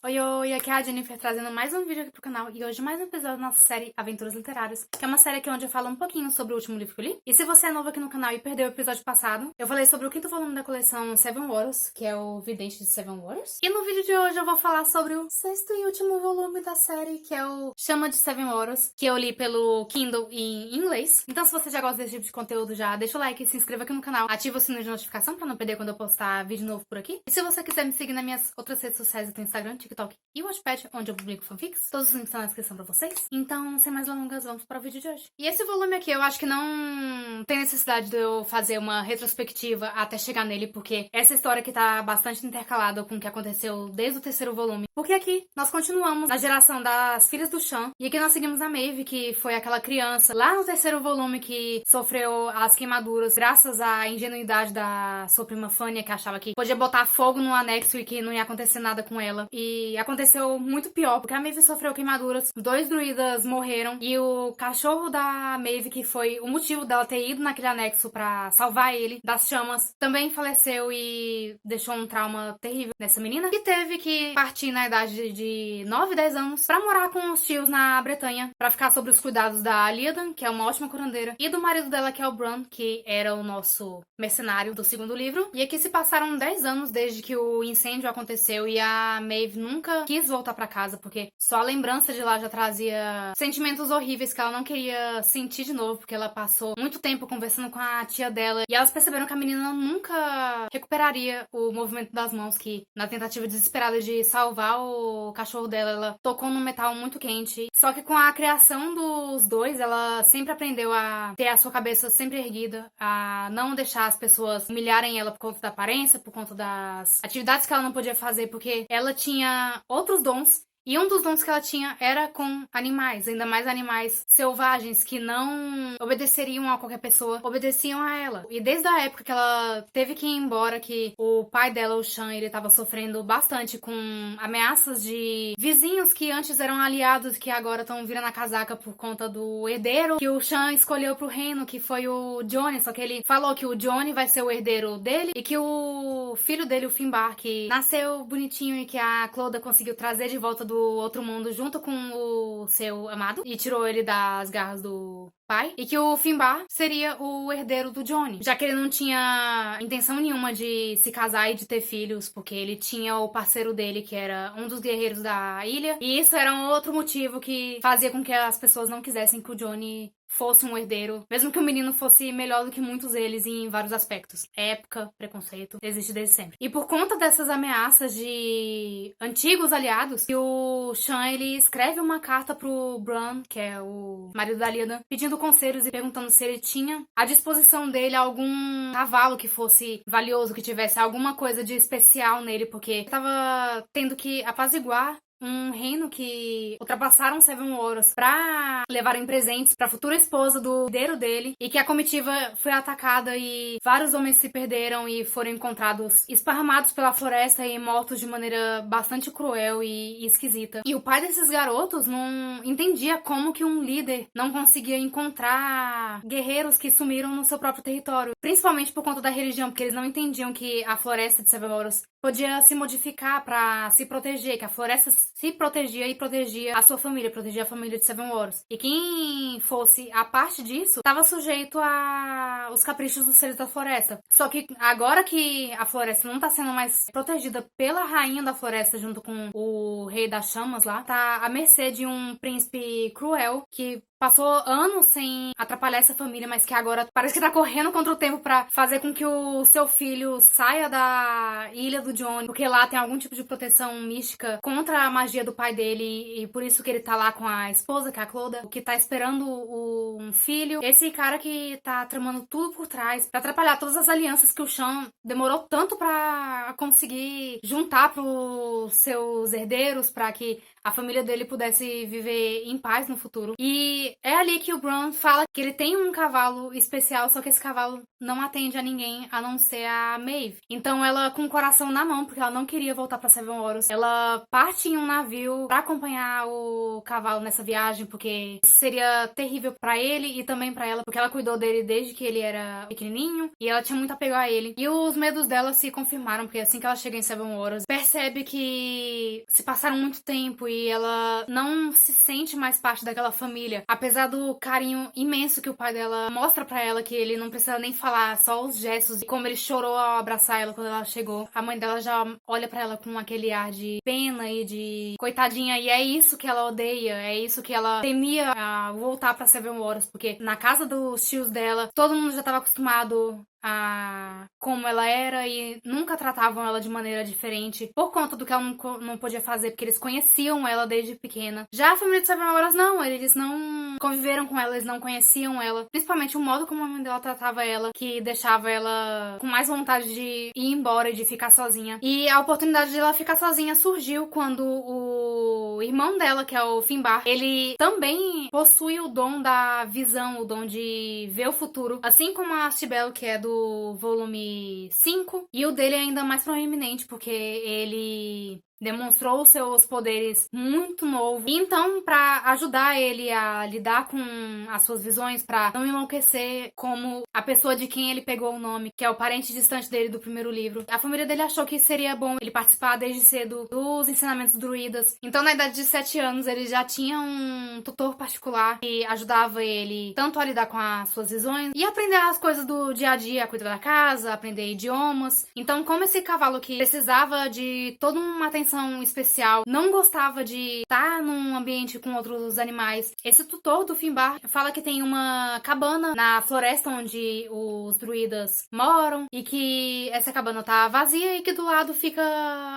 Oi, oi, aqui é a Jennifer trazendo mais um vídeo aqui pro canal e hoje mais um episódio da nossa série Aventuras Literárias, que é uma série aqui onde eu falo um pouquinho sobre o último livro que eu li. E se você é novo aqui no canal e perdeu o episódio passado, eu falei sobre o quinto volume da coleção Seven Waters, que é o Vidente de Seven Waters. E no vídeo de hoje eu vou falar sobre o sexto e último volume da série, que é o Chama de Seven Waters, que eu li pelo Kindle em inglês. Então se você já gosta desse tipo de conteúdo, já deixa o like, se inscreva aqui no canal, ativa o sino de notificação pra não perder quando eu postar vídeo novo por aqui. E se você quiser me seguir nas minhas outras redes sociais, eu tenho Instagram, TikTok e Wattpad, onde eu publico fanfics. Todos os links estão na descrição pra vocês. Então, sem mais delongas, vamos para o vídeo de hoje. E esse volume aqui, eu acho que não tem necessidade de eu fazer uma retrospectiva até chegar nele, porque essa história aqui tá bastante intercalada com o que aconteceu desde o terceiro volume. Porque aqui nós continuamos na geração das filhas do Chan, e aqui nós seguimos a Maeve, que foi aquela criança lá no terceiro volume que sofreu as queimaduras graças à ingenuidade da sua prima Fania, que achava que podia botar fogo no anexo e que não ia acontecer nada com ela. E aconteceu muito pior, porque a Maeve sofreu queimaduras, 2 druidas morreram, e o cachorro da Maeve, que foi o motivo dela ter ido naquele anexo pra salvar ele das chamas, também faleceu e deixou um trauma terrível nessa menina, que teve que partir na idade de 9, 10 anos pra morar com os tios na Bretanha, pra ficar sob os cuidados da Liadan, que é uma ótima curandeira, e do marido dela, que é o Bran, que era o nosso mercenário do segundo livro. E aqui se passaram 10 anos desde que o incêndio aconteceu e a Maeve nunca quis voltar pra casa, porque só a lembrança de lá já trazia sentimentos horríveis que ela não queria sentir de novo, porque ela passou muito tempo conversando com a tia dela, e elas perceberam que a menina nunca recuperaria o movimento das mãos, que na tentativa desesperada de salvar o cachorro dela, ela tocou num metal muito quente. Só que com a criação dos dois, ela sempre aprendeu a ter a sua cabeça sempre erguida, a não deixar as pessoas humilharem ela por conta da aparência, por conta das atividades que ela não podia fazer, porque ela tinha outros dons. E um dos dons que ela tinha era com animais, ainda mais animais selvagens que não obedeceriam a qualquer pessoa, obedeciam a ela. E desde a época que ela teve que ir embora, que o pai dela, o Chan, ele tava sofrendo bastante com ameaças de vizinhos que antes eram aliados e que agora estão virando a casaca por conta do herdeiro que o Chan escolheu pro reino, que foi o Johnny. Só que ele falou que o Johnny vai ser o herdeiro dele e que o filho dele, o Finbar, que nasceu bonitinho e que a Cloda conseguiu trazer de volta do outro mundo junto com o seu amado e tirou ele das garras do pai, e que o Finbar seria o herdeiro do Johnny, já que ele não tinha intenção nenhuma de se casar e de ter filhos, porque ele tinha o parceiro dele, que era um dos guerreiros da ilha, e isso era um outro motivo que fazia com que as pessoas não quisessem que o Johnny fosse um herdeiro, mesmo que o menino fosse melhor do que muitos deles em vários aspectos. Época, preconceito, existe desde sempre. E por conta dessas ameaças de antigos aliados, o Chan, ele escreve uma carta pro Bran, que é o marido da Liadan, pedindo conselhos e perguntando se ele tinha à disposição dele algum cavalo que fosse valioso, que tivesse alguma coisa de especial nele, porque ele tava tendo que apaziguar um reino que ultrapassaram Seven Waters pra levarem presentes pra futura esposa do herdeiro dele, e que a comitiva foi atacada e vários homens se perderam e foram encontrados esparramados pela floresta e mortos de maneira bastante cruel e esquisita. E o pai desses garotos não entendia como que um líder não conseguia encontrar guerreiros que sumiram no seu próprio território, principalmente por conta da religião, porque eles não entendiam que a floresta de Seven Waters podia se modificar pra se proteger, que a floresta se protegia e protegia a sua família, protegia a família de Seven Waters. E quem fosse a parte disso, estava sujeito a os caprichos dos seres da floresta. Só que agora que a floresta não tá sendo mais protegida pela rainha da floresta junto com o rei das chamas lá, tá à mercê de um príncipe cruel que passou anos sem atrapalhar essa família, mas que agora parece que tá correndo contra o tempo pra fazer com que o seu filho saia da ilha do Johnny, porque lá tem algum tipo de proteção mística contra a magia do pai dele, e por isso que ele tá lá com a esposa, que é a Cloda, que tá esperando um filho. Esse cara que tá tramando tudo por trás pra atrapalhar todas as alianças que o Chan demorou tanto pra conseguir juntar pros seus herdeiros, pra que a família dele pudesse viver em paz no futuro. E é ali que o Bran fala que ele tem um cavalo especial, só que esse cavalo não atende a ninguém a não ser a Maeve. Então ela, com o coração na mão, porque ela não queria voltar pra Seven Waters, ela parte em um navio pra acompanhar o cavalo nessa viagem, porque isso seria terrível pra ele e também pra ela, porque ela cuidou dele desde que ele era pequenininho e ela tinha muito apego a ele. E os medos dela se confirmaram, porque assim que ela chega em Seven Waters, percebe que se passaram muito tempo e ela não se sente mais parte daquela família, apesar do carinho imenso que o pai dela mostra pra ela, que ele não precisa nem falar, só os gestos, e como ele chorou ao abraçar ela quando ela chegou. A mãe dela já olha pra ela com aquele ar de pena e de coitadinha, e é isso que ela odeia, é isso que ela temia a voltar pra Seven Waters, porque na casa dos tios dela, todo mundo já tava acostumado a como ela era e nunca tratavam ela de maneira diferente por conta do que ela não podia fazer, porque eles conheciam ela desde pequena. Já a família de Seven Waters não, eles não conviveram com ela, eles não conheciam ela, principalmente o modo como a mãe dela tratava ela, que deixava ela com mais vontade de ir embora e de ficar sozinha. E a oportunidade de ela ficar sozinha surgiu quando o irmão dela, que é o Finbar, ele também possui o dom da visão, o dom de ver o futuro, assim como a Astibel, que é do volume 5, e o dele é ainda mais proeminente, porque ele demonstrou seus poderes muito novo. E então, pra ajudar ele a lidar com as suas visões, pra não enlouquecer como a pessoa de quem ele pegou o nome, que é o parente distante dele do primeiro livro, a família dele achou que seria bom ele participar desde cedo dos ensinamentos druidas. Então, na idade de 7 anos, ele já tinha um tutor particular que ajudava ele tanto a lidar com as suas visões e aprender as coisas do dia a dia, cuidar da casa, aprender idiomas. Então, como esse cavalo que precisava de toda uma atenção especial, não gostava de estar num ambiente com outros animais, esse tutor do Finbar fala que tem uma cabana na floresta onde os druidas moram e que essa cabana tá vazia e que do lado fica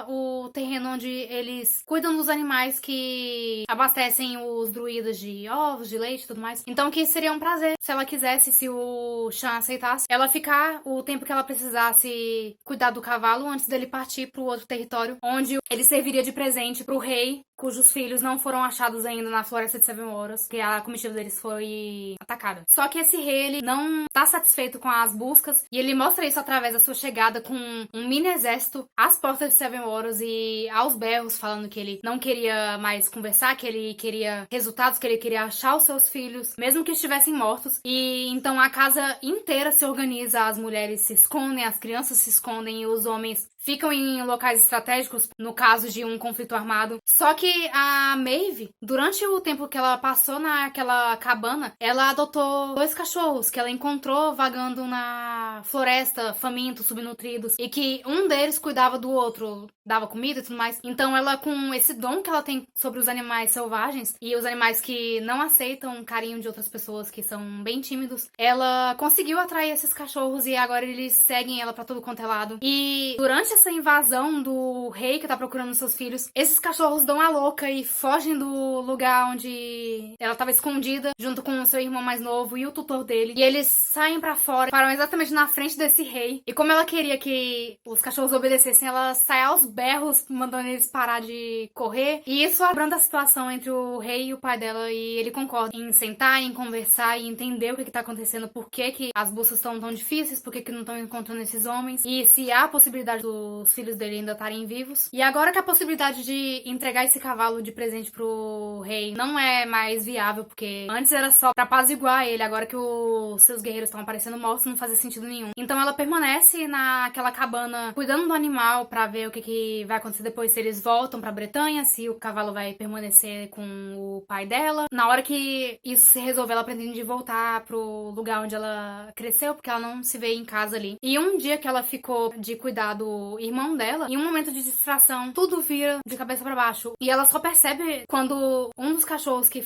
o terreno onde eles cuidam dos animais que abastecem os druidas de ovos, de leite e tudo mais. Então que seria um prazer, se ela quisesse, se o Shan aceitasse, ela ficar o tempo que ela precisasse cuidar do cavalo antes dele partir pro outro território, onde ele serviria de presente pro rei, cujos filhos não foram achados ainda na floresta de Seven Waters, que a comitiva deles foi atacada. Só que esse rei, ele não tá satisfeito com as buscas, e ele mostra isso através da sua chegada com um mini exército às portas de Seven Waters e aos berros, falando que ele não queria mais conversar, que ele queria resultados, que ele queria achar os seus filhos, mesmo que estivessem mortos. E então a casa inteira se organiza, as mulheres se escondem, as crianças se escondem e os homens ficam em locais estratégicos, no caso de um conflito armado. Só que a Maeve, durante o tempo que ela passou naquela cabana, ela adotou 2 cachorros que ela encontrou vagando na floresta, famintos, subnutridos, e que um deles cuidava do outro, dava comida e tudo mais. Então ela, com esse dom que ela tem sobre os animais selvagens e os animais que não aceitam o carinho de outras pessoas, que são bem tímidos, ela conseguiu atrair esses cachorros e agora eles seguem ela pra todo quanto é lado. E durante essa invasão do rei que tá procurando seus filhos, esses cachorros dão a louca e fogem do lugar onde ela tava escondida, junto com o seu irmão mais novo e o tutor dele. E eles saem pra fora, param exatamente na frente desse rei. E como ela queria que os cachorros obedecessem, ela sai aos berros, mandando eles parar de correr. E isso abranda a situação entre o rei e o pai dela, e ele concorda em sentar, em conversar e entender o que tá acontecendo, por que as buscas estão tão difíceis, por que não estão encontrando esses homens, e se há a possibilidade dos filhos dele ainda estarem vivos. E agora que a possibilidade de entregar esse cavalo de presente pro rei não é mais viável, porque antes era só pra apaziguar ele, agora que os seus guerreiros estão aparecendo mortos, não fazia sentido nenhum. Então ela permanece naquela cabana, cuidando do animal pra ver o que vai acontecer depois, se eles voltam pra Bretanha, se o cavalo vai permanecer com o pai dela. Na hora que isso se resolver, ela pretende voltar pro lugar onde ela cresceu, porque ela não se vê em casa ali. E um dia que ela ficou de cuidar do irmão dela, em um momento de distração, tudo vira de cabeça pra baixo. E ela só percebe quando um dos cachorros que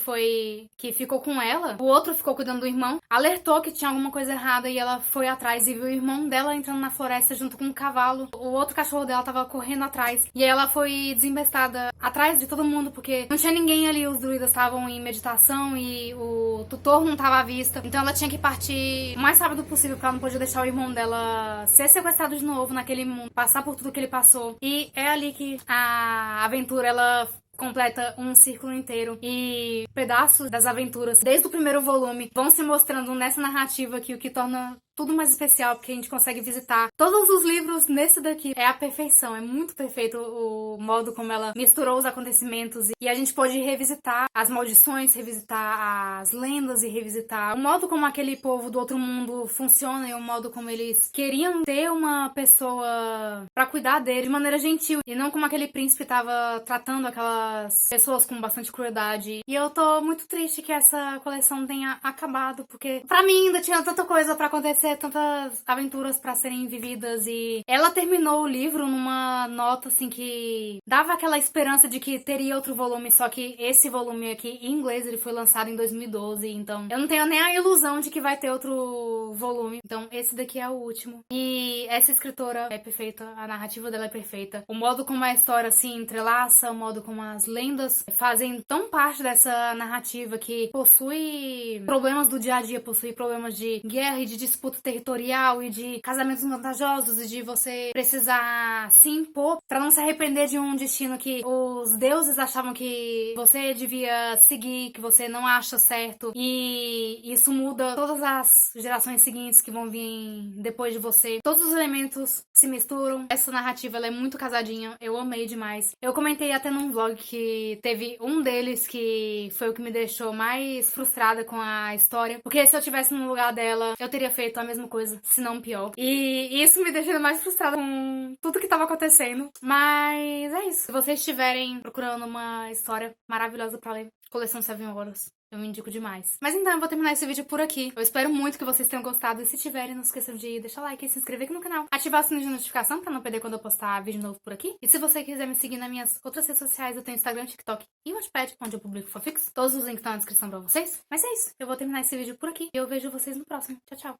ficou com ela, o outro ficou cuidando do irmão, alertou que tinha alguma coisa errada e ela foi atrás e viu o irmão dela entrando na floresta junto com um cavalo. O outro cachorro dela tava correndo atrás. E aí ela foi desembestada atrás de todo mundo, porque não tinha ninguém ali, os druidas estavam em meditação e o tutor não tava à vista. Então ela tinha que partir o mais rápido possível, porque ela não podia deixar o irmão dela ser sequestrado de novo naquele mundo, passar por tudo que ele passou. E é ali que a aventura, ela completa um círculo inteiro e pedaços das aventuras, desde o primeiro volume, vão se mostrando nessa narrativa aqui, o que torna tudo mais especial, porque a gente consegue visitar todos os livros nesse daqui. É a perfeição, é muito perfeito o modo como ela misturou os acontecimentos e a gente pode revisitar as maldições, revisitar as lendas e revisitar o modo como aquele povo do outro mundo funciona e o modo como eles queriam ter uma pessoa pra cuidar dele de maneira gentil e não como aquele príncipe tava tratando aquelas pessoas com bastante crueldade. E eu tô muito triste que essa coleção tenha acabado, porque pra mim ainda tinha tanta coisa pra acontecer, tantas aventuras pra serem vividas e ela terminou o livro numa nota assim que dava aquela esperança de que teria outro volume, só que esse volume aqui em inglês ele foi lançado em 2012, então eu não tenho nem a ilusão de que vai ter outro volume. Então esse daqui é o último. E essa escritora é perfeita, a narrativa dela é perfeita. O modo como a história se entrelaça, o modo como as lendas fazem tão parte dessa narrativa que possui problemas do dia a dia, possui problemas de guerra e de disputa territorial e de casamentos vantajosos e de você precisar se impor pra não se arrepender de um destino que os deuses achavam que você devia seguir, que você não acha certo. E isso muda todas as gerações seguintes que vão vir depois de você. Todos os elementos se misturam. Essa narrativa ela é muito casadinha. Eu amei demais. Eu comentei até num vlog que teve um deles que foi o que me deixou mais frustrada com a história. Porque se eu tivesse no lugar dela, eu teria feito a mesma coisa, se não pior. E isso me deixou mais frustrada com tudo que tava acontecendo. Mas é isso. Se vocês estiverem procurando uma história maravilhosa pra ler, coleção Seven Wonders, eu indico demais. Mas então, eu vou terminar esse vídeo por aqui. Eu espero muito que vocês tenham gostado. E se tiverem, não esqueçam de deixar o like e se inscrever aqui no canal. Ativar o sininho de notificação pra não perder quando eu postar vídeo novo por aqui. E se você quiser me seguir nas minhas outras redes sociais, eu tenho Instagram, TikTok e Wattpad, onde eu publico fanfics. Todos os links estão na descrição pra vocês. Mas é isso. Eu vou terminar esse vídeo por aqui. E eu vejo vocês no próximo. Tchau, tchau.